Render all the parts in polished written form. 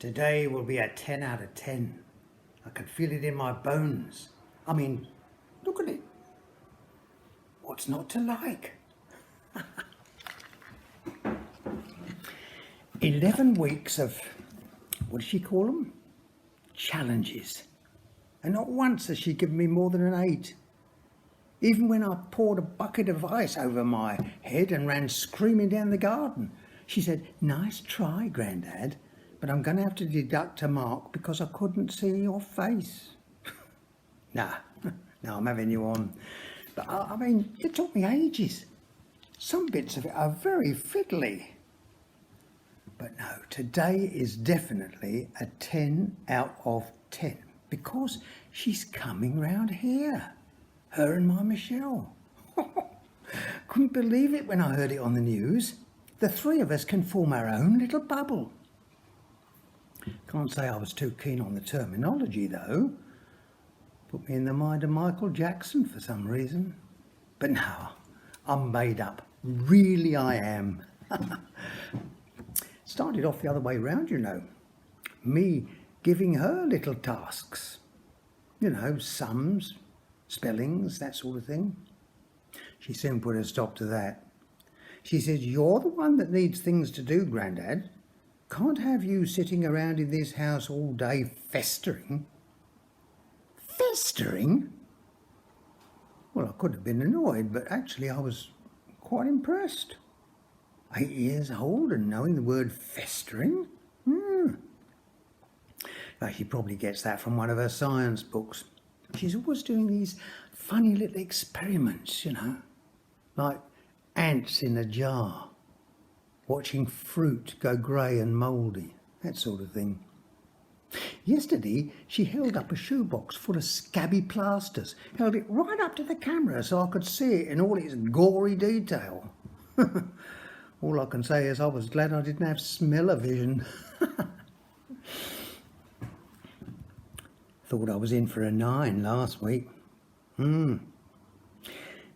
Today will be a 10 out of 10. I can feel it in my bones. I mean, look at it. What's not to like? 11 weeks of, what does she call them? Challenges. And not once has she given me more than an 8. Even when I poured a bucket of ice over my head and ran screaming down the garden, she said, "Nice try, Grandad, but I'm going to have to deduct a mark because I couldn't see your face." Nah, I'm having you on. But I mean, it took me ages. Some bits of it are very fiddly. But no, today is definitely a 10 out of 10 because she's coming round here. Her and my Michelle. Couldn't believe it when I heard it on the news. The three of us can form our own little bubble. Can't say I was too keen on the terminology though. Put me in the mind of Michael Jackson for some reason. But no, I'm made up. Really I am. Started off the other way round, you know. Me giving her little tasks. You know, sums, spellings, that sort of thing. She soon put a stop to that. She says, "You're the one that needs things to do, Grandad. Can't have you sitting around in this house all day festering." Festering? Well, I could have been annoyed, but actually I was quite impressed. 8 years old and knowing the word festering? Well, she probably gets that from one of her science books. She's always doing these funny little experiments, you know, like ants in a jar, watching fruit go grey and mouldy, that sort of thing. Yesterday, she held up a shoebox full of scabby plasters, held it right up to the camera so I could see it in all its gory detail. All I can say is I was glad I didn't have smell-o-vision. Thought I was in for a 9 last week.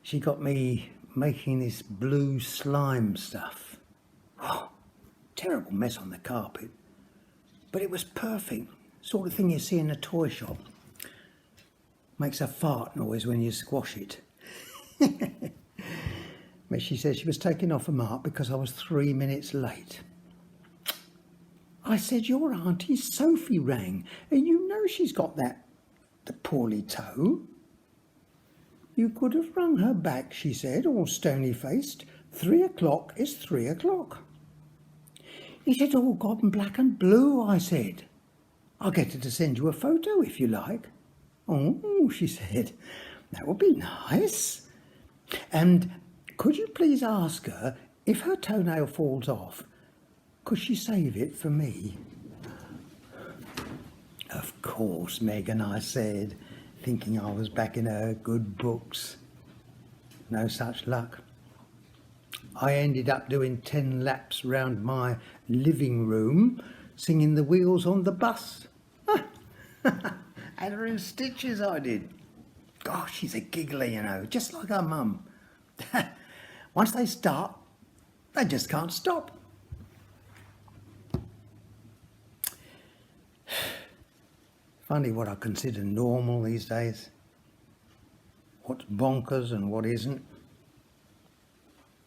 She got me making this blue slime stuff. Oh, terrible mess on the carpet. But it was perfect. Sort of thing you see in a toy shop. Makes a fart noise when you squash it. But she said she was taking off a mark because I was 3 minutes late. I said, "Your Auntie Sophie rang, and you know she's got the poorly toe." "You could have rung her back," she said, all stony-faced. 3 o'clock is 3 o'clock. "Is it all gone black and blue?" I said. "I'll get her to send you a photo if you like." "Oh," she said, "that would be nice. And could you please ask her if her toenail falls off, could she save it for me?" "Of course, Megan," I said, thinking I was back in her good books. No such luck. I ended up doing 10 laps round my living room, singing The Wheels on the Bus. Had her in stitches, I did. Gosh, she's a giggler, you know, just like her mum. Once they start, they just can't stop. Funny what I consider normal these days. What's bonkers and what isn't.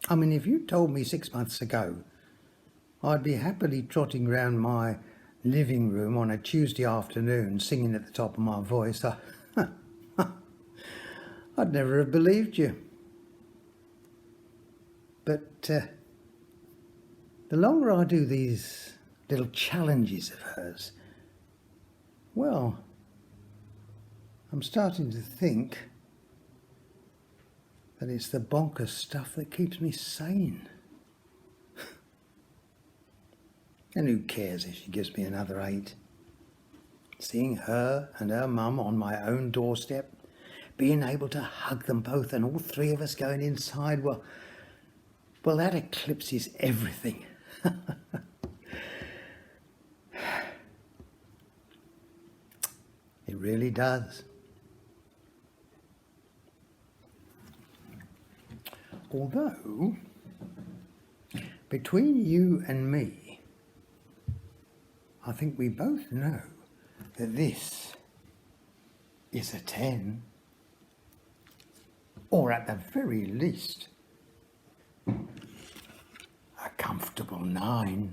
I mean, if you told me 6 months ago I'd be happily trotting round my living room on a Tuesday afternoon singing at the top of my voice, I'd never have believed you. But the longer I do these little challenges of hers, well, I'm starting to think that it's the bonkers stuff that keeps me sane. And who cares if she gives me another 8? Seeing her and her mum on my own doorstep, being able to hug them both and all 3 of us going inside, well, that eclipses everything. It really does. Although, between you and me, I think we both know that this is a 10, or at the very least, a comfortable 9.